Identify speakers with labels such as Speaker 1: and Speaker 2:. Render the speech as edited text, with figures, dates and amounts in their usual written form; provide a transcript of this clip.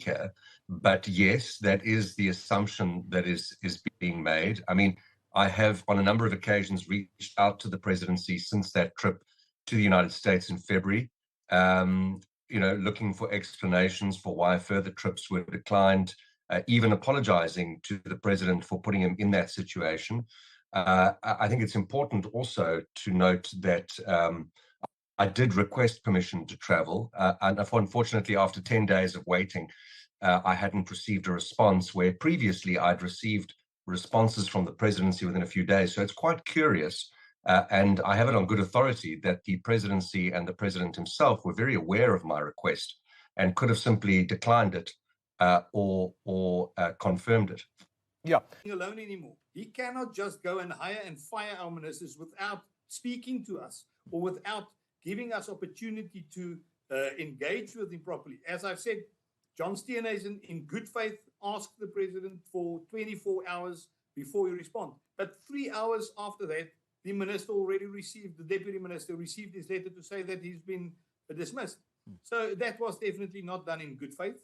Speaker 1: here. But yes, that is the assumption that is being made. I mean, I have on a number of occasions reached out to the presidency since that trip to the United States in February, um, looking for explanations for why further trips were declined, even apologizing to the president for putting him in that situation. I think it's important also to note that I did request permission to travel, and unfortunately, after 10 days of waiting, I hadn't received a response where previously I'd received responses from the presidency within a few days. So it's quite curious, and I have it on good authority that the presidency and the president himself were very aware of my request and could have simply declined it or confirmed it.
Speaker 2: Yeah.
Speaker 3: Alone anymore. He cannot just go and hire and fire our ministers without speaking to us or without giving us opportunity to engage with him properly. As I've said, John Steenhuisen, in good faith, asked the president for 24 hours before he respond. But 3 hours after that, the minister already received, the deputy minister received his letter to say that he's been dismissed. So that was definitely not done in good faith.